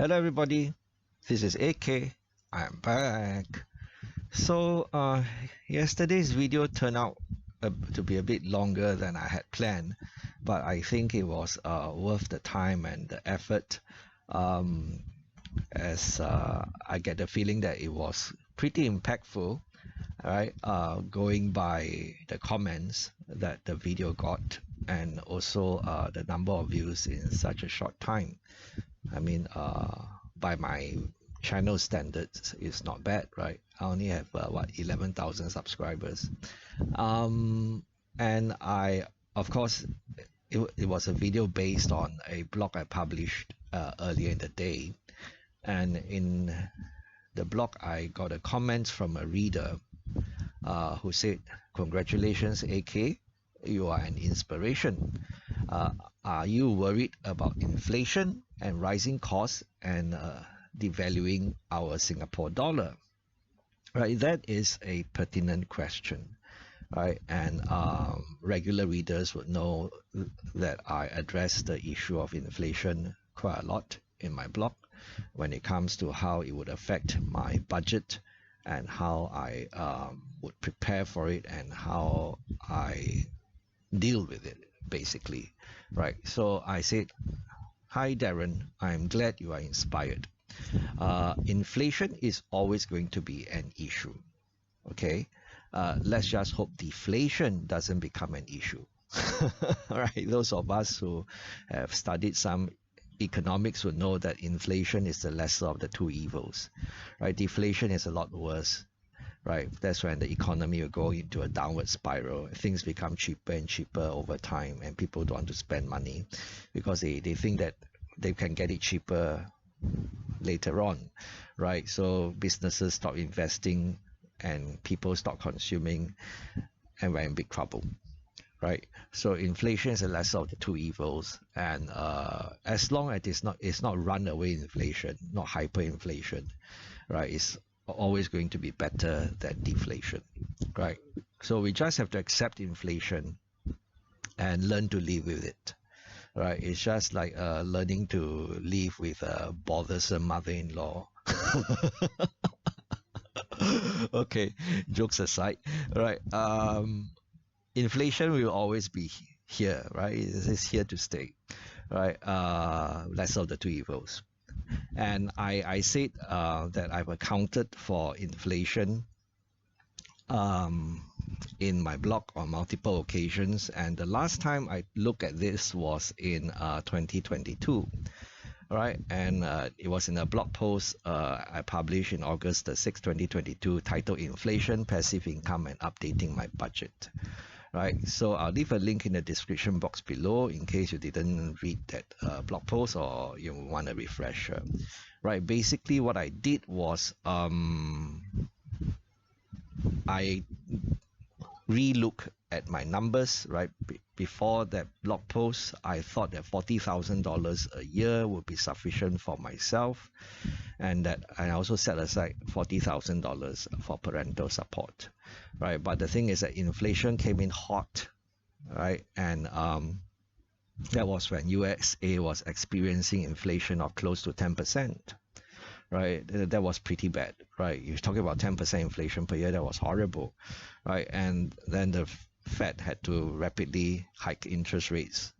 Hello everybody, this is AK. I'm back. So yesterday's video turned out to be a bit longer than I had planned, but I think it was worth the time and the effort, as I get the feeling that it was pretty impactful, right? Going by the comments that the video got, and also the number of views in such a short time. I mean, by my channel standards, it's not bad, right? I only have 11,000 subscribers, and I, of course, it was a video based on a blog I published earlier in the day, and in the blog I got a comment from a reader who said, "Congratulations, AK, you are an inspiration. Are you worried about inflation and rising costs and devaluing our Singapore dollar?" Right, that is a pertinent question, right? And regular readers would know that I address the issue of inflation quite a lot in my blog when it comes to how it would affect my budget and how I would prepare for it and how I deal with it, basically, right? So I said, "Hi Darren, I'm glad you are inspired. Inflation is always going to be an issue, okay? Let's just hope deflation doesn't become an issue." Right, those of us who have studied some economics would know that inflation is the lesser of the two evils, right? Deflation is a lot worse, right? That's when the economy will go into a downward spiral. Things become cheaper and cheaper over time, and people don't want to spend money because they think that they can get it cheaper later on, right? So businesses stop investing and people stop consuming, and we're in big trouble, right? So inflation is the lesser of the two evils, and as long as it's not runaway inflation, not hyperinflation, right? It's always going to be better than deflation, right? So we just have to accept inflation and learn to live with it, right? It's just like learning to live with a bothersome mother-in-law. Okay, jokes aside, right? Inflation will always be here, right? It's here to stay, right? Lesser of the two evils. And I said that I've accounted for inflation in my blog on multiple occasions, and the last time I looked at this was in 2022, right? And it was in a blog post I published in August the 6th, 2022, titled "Inflation, Passive Income, and Updating My Budget." Right, so I'll leave a link in the description box below in case you didn't read that blog post or you want a refresher. Right, basically what I did was I re-look at my numbers, right? Before that blog post, I thought that $40,000 a year would be sufficient for myself, and that I also set aside $40,000 for parental support, right? But the thing is that inflation came in hot, right? And that was when USA was experiencing inflation of close to 10%. Right, that was pretty bad, right? You're talking about 10% inflation per year. That was horrible, right? And then the Fed had to rapidly hike interest rates,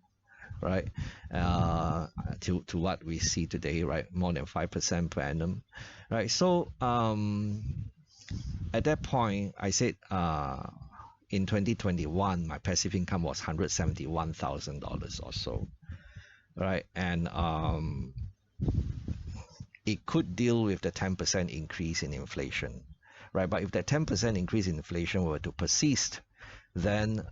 right? To what we see today, right? More than 5% per annum, right? So at that point, I said in 2021, my passive income was $171,000 or so, right? And it could deal with the 10% increase in inflation, right? But if that 10% increase in inflation were to persist, then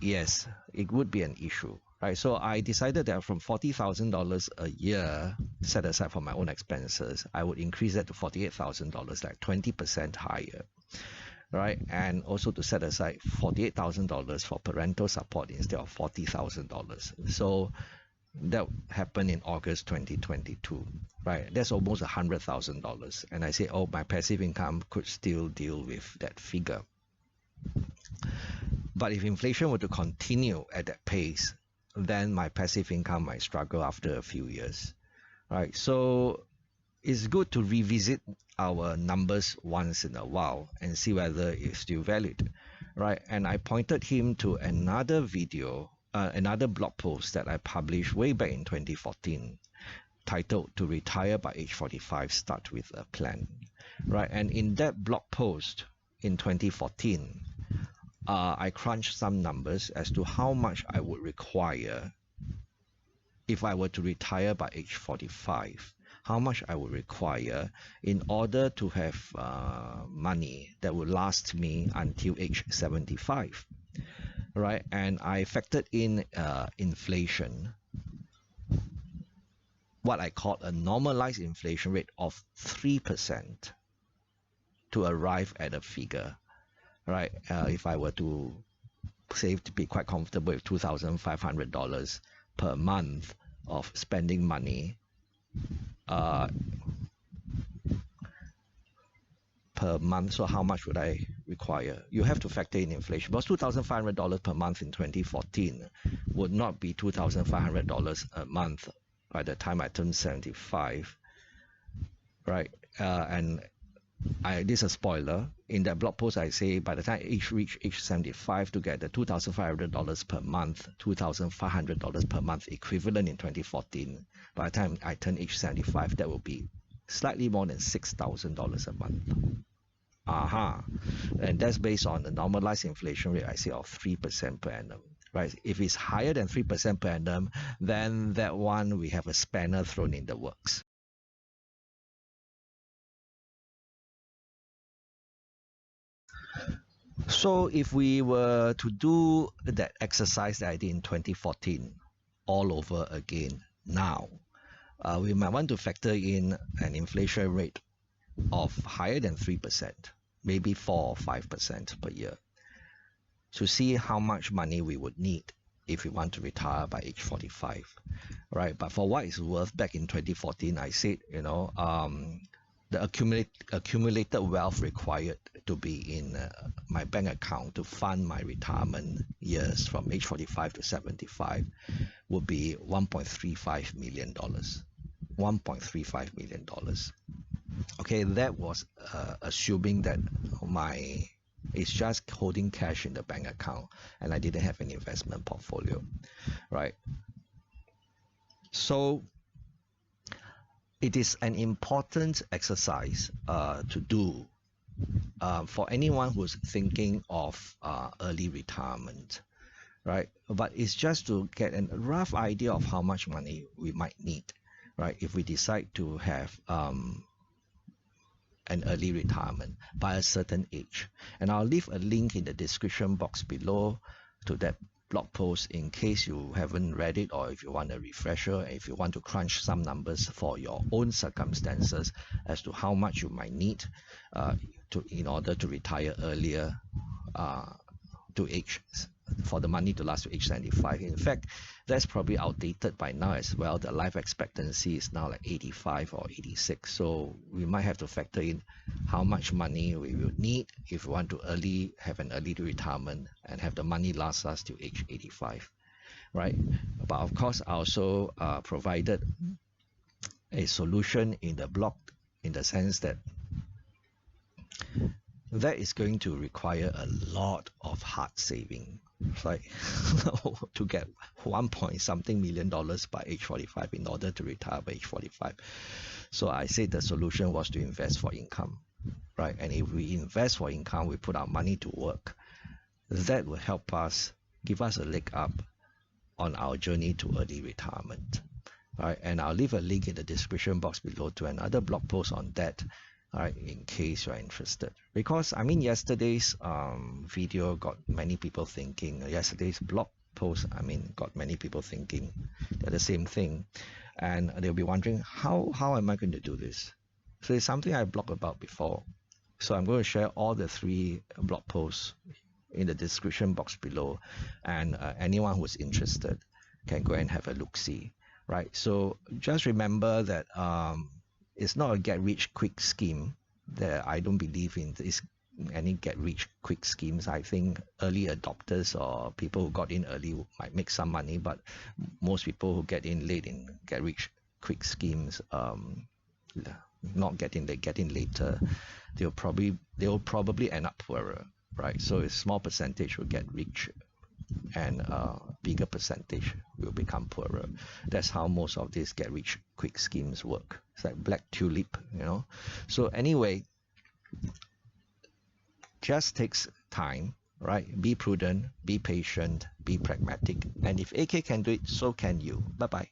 yes, it would be an issue, right? So I decided that from $40,000 a year set aside for my own expenses, I would increase that to $48,000, like 20% higher, right? And also to set aside $48,000 for parental support instead of $40,000. So that happened in August 2022, right? That's almost $100,000. And I say, oh, my passive income could still deal with that figure. But if inflation were to continue at that pace, then my passive income might struggle after a few years, right? So it's good to revisit our numbers once in a while and see whether it's still valid, right? And I pointed him to another video, another blog post that I published way back in 2014, titled "To Retire by Age 45, Start with a Plan," right? And in that blog post in 2014, I crunched some numbers as to how much I would require if I were to retire by age 45, how much I would require in order to have money that would last me until age 75, right? And I factored in inflation, what I call a normalized inflation rate of 3% to arrive at a figure, right? If I were to say to be quite comfortable with $2,500 per month of spending money per month, so how much would I require? You have to factor in inflation, because $2,500 per month in 2014 would not be $2,500 a month by the time I turn 75, right? And this is a spoiler. In that blog post, I say by the time I reach age 75, to get the $2,500 per month, $2,500 per month equivalent in 2014, by the time I turn age 75, that will be slightly more than $6,000 a month. And that's based on the normalized inflation rate, I say, of 3% per annum, right? If it's higher than 3% per annum, then that one, we have a spanner thrown in the works. So if we were to do that exercise that I did in 2014 all over again now, we might want to factor in an inflation rate of higher than 3%, maybe 4 or 5% per year, to see how much money we would need if we want to retire by age 45, right? But for what it's worth, back in 2014, I said, the accumulated wealth required to be in my bank account to fund my retirement years from age 45 to 75 would be $1.35 million. $1.35 million. Okay, that was assuming that it's just holding cash in the bank account and I didn't have an investment portfolio, right? So it is an important exercise to do for anyone who's thinking of early retirement, right? But it's just to get a rough idea of how much money we might need, right? If we decide to have an early retirement by a certain age. And I'll leave a link in the description box below to that blog post in case you haven't read it, or if you want a refresher, if you want to crunch some numbers for your own circumstances as to how much you might need in order to retire earlier for the money to last to age 75. In fact, that's probably outdated by now as well. The life expectancy is now like 85 or 86, so we might have to factor in how much money we will need if we want to have an early retirement and have the money last us to age 85, right? But of course, I also provided a solution in the blog, in the sense that that is going to require a lot of hard saving, like to get $1 million by age 45 in order to retire by age 45. So I said the solution was to invest for income, right? And if we invest for income, we put our money to work, that will help us, give us a leg up on our journey to early retirement, right? And I'll leave a link in the description box below to another blog post on that, right, in case you're interested. Because I mean, yesterday's video got many people thinking, yesterday's blog post, got many people thinking the same thing, and they'll be wondering, how am I going to do this? So it's something I blogged about before, so I'm going to share all the 3 blog posts in the description box below, and anyone who's interested can go and have a look-see, right? So just remember that it's not a get-rich-quick scheme. That I don't believe in any get-rich-quick schemes. I think early adopters or people who got in early might make some money, but most people who get in late in get-rich-quick schemes not getting later, they'll probably end up poorer, right? So a small percentage will get rich, and a bigger percentage will become poorer. That's how most of these get rich quick schemes work. It's like black tulip, So anyway, just takes time, right? Be prudent, be patient, be pragmatic. And if AK can do it, so can you. Bye-bye.